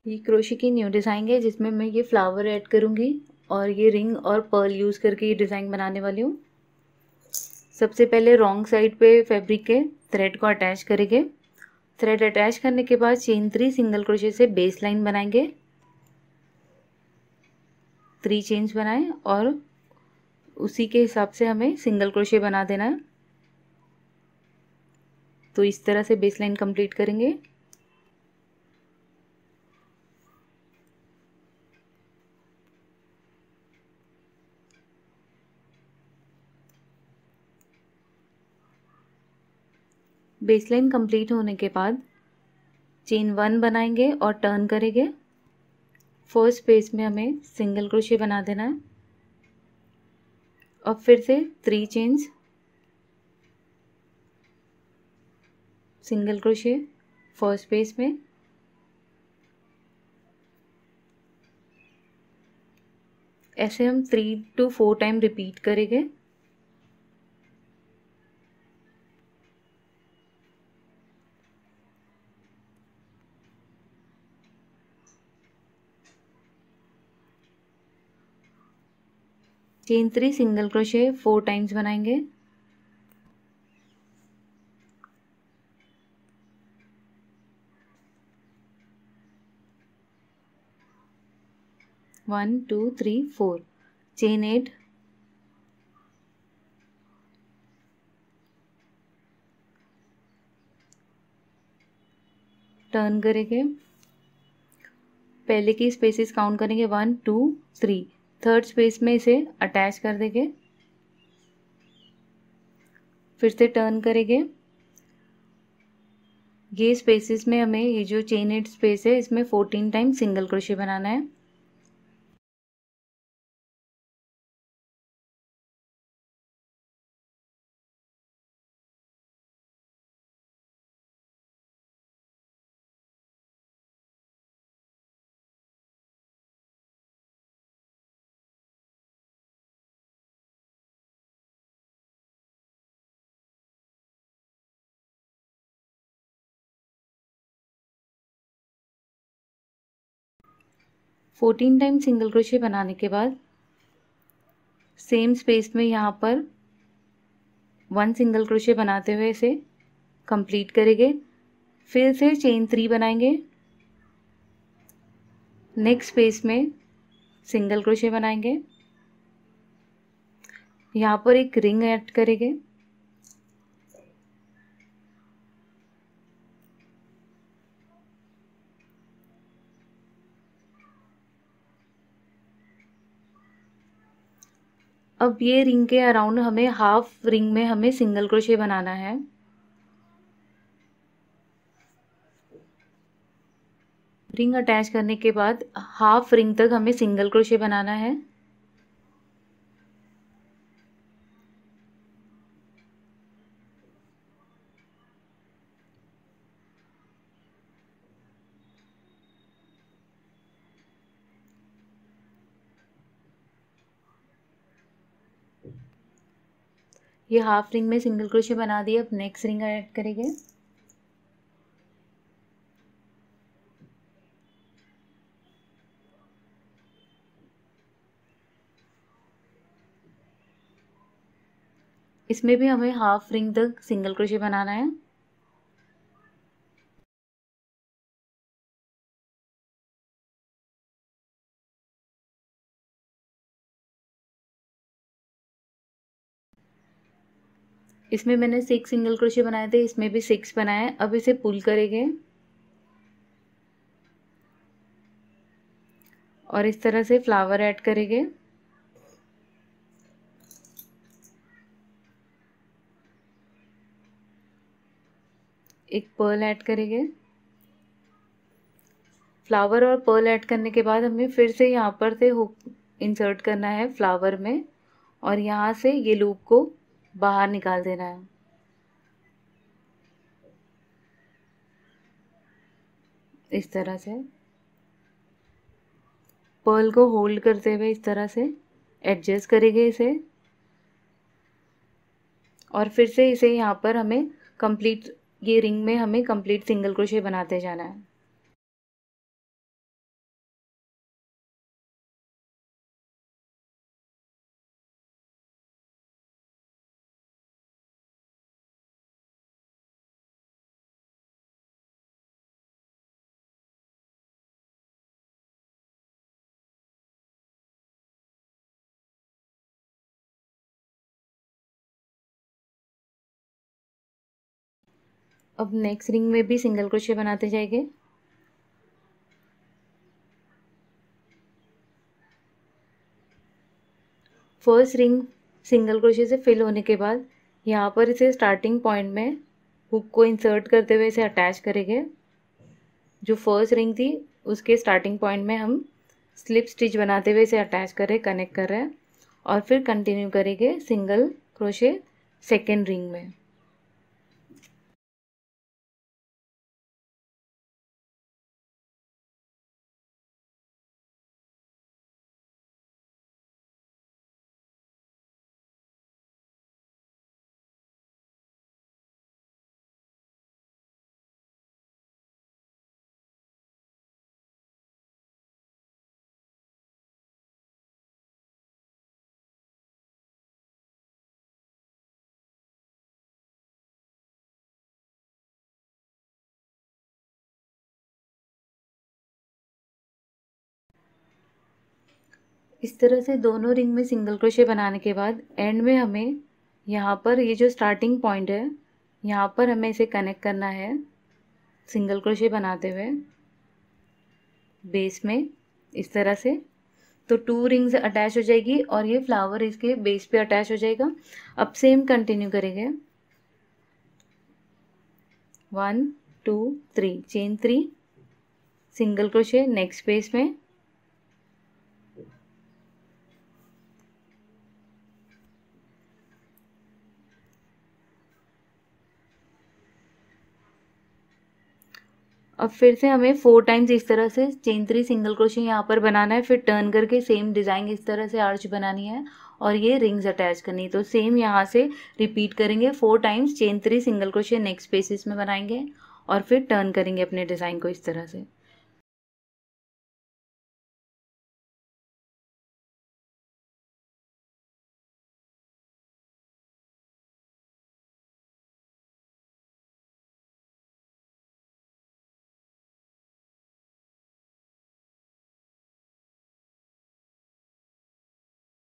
ये क्रोशे की new design है जिसमें मैं ये फ्लावर ऐड करूँगी और ये रिंग और पर्ल यूज़ करके ये डिज़ाइन बनाने वाली हूँ। सबसे पहले रॉन्ग साइड पे फैब्रिक के थ्रेड को अटैच करेंगे। थ्रेड अटैच करने के बाद चेन 3 सिंगल क्रोशे से बेस लाइन बनाएंगे। 3 चेन्स बनाएं और उसी के हिसाब से हमें सिंगल क्रोशे बना देना है। तो इस तरह से बेस लाइन कंप्लीट करेंगे। बेस लाइन कंप्लीट होने के बाद चेन 1 बनाएंगे और टर्न करेंगे। फर्स्ट स्पेस में हमें सिंगल क्रोशे बना देना है। अब फिर से 3 chains, single crochet first space में, ऐसे हम 3 to 4 टाइम रिपीट करेंगे। चेन 3 सिंगल क्रोशे 4 टाइम्स बनाएंगे। One two three four, chain 8, turn करेंगे। पहले की स्पेसेस काउंट करेंगे 1 2 3, थर्ड स्पेस में इसे अटैच कर देंगे। फिर से टर्न करेंगे। ये स्पेसेस में हमें ये जो चेन 8 स्पेस है इसमें 14 टाइम सिंगल क्रोशे बनाना है। फोर्टीन टाइम सिंगल क्रोशे बनाने के बाद सेम स्पेस में यहाँ पर 1 सिंगल क्रोशे बनाते हुए इसे कंप्लीट करेंगे। फिर से चेन 3 बनाएंगे। नेक्स्ट स्पेस में सिंगल क्रोशे बनाएंगे। यहाँ पर एक रिंग ऐड करेंगे। अब ये रिंग के अराउंड हमें हाफ रिंग में हमें सिंगल क्रोशे बनाना है। रिंग अटैच करने के बाद हाफ रिंग तक हमें सिंगल क्रोशे बनाना है। ये हाफ रिंग में सिंगल क्रोशे बना दिए। अब नेक्स्ट रिंग ऐड करेंगे। इसमें भी हमें हाफ रिंग तक सिंगल क्रोशे बनाना है। इसमें मैंने 6 सिंगल क्रोशे बनाए थे, इसमें भी 6 बनाए। अब इसे पुल करेंगे और इस तरह से फ्लावर ऐड करेंगे। एक पर्ल ऐड करेंगे। फ्लावर और पर्ल ऐड करने के बाद हमें फिर से यहाँ पर से हुक इंसर्ट करना है फ्लावर में और यहाँ से ये लूप को बाहर निकाल देना है। इस तरह से पर्ल को होल्ड करते हुए इस तरह से एडजस्ट करेंगे इसे और फिर से इसे यहाँ पर हमें कंप्लीट, ये रिंग में हमें कंप्लीट सिंगल क्रोशे बनाते जाना है। अब नेक्स्ट रिंग में भी सिंगल क्रोशे बनाते जाएंगे। फर्स्ट रिंग सिंगल क्रोशे से फिल होने के बाद यहाँ पर इसे स्टार्टिंग पॉइंट में हुक को इंसर्ट करते हुए इसे अटैच करेंगे। जो फर्स्ट रिंग थी उसके स्टार्टिंग पॉइंट में हम स्लिप स्टिच बनाते हुए इसे अटैच कर रहे, कनेक्ट कर रहे हैं और फिर कंटिन्यू करेंगे सिंगल क्रोशे सेकेंड रिंग में। इस तरह से दोनों रिंग में सिंगल क्रोशे बनाने के बाद एंड में हमें यहाँ पर ये जो स्टार्टिंग पॉइंट है यहाँ पर हमें इसे कनेक्ट करना है सिंगल क्रोशे बनाते हुए बेस में इस तरह से। तो 2 रिंग्स अटैच हो जाएगी और ये फ्लावर इसके बेस पे अटैच हो जाएगा। अब सेम कंटिन्यू करेंगे 1 2 3 chain 3 single crochet next space में, अब फिर से हमें 4 टाइम्स इस तरह से चेन 3 सिंगल क्रोशे यहाँ पर बनाना है, फिर टर्न करके सेम डिज़ाइन इस तरह से आर्च बनानी है और ये रिंग्स अटैच करनी है। तो सेम यहाँ से रिपीट करेंगे 4 times chain 3 single crochet next spaces में बनाएंगे और फिर टर्न करेंगे अपने डिज़ाइन को इस तरह से।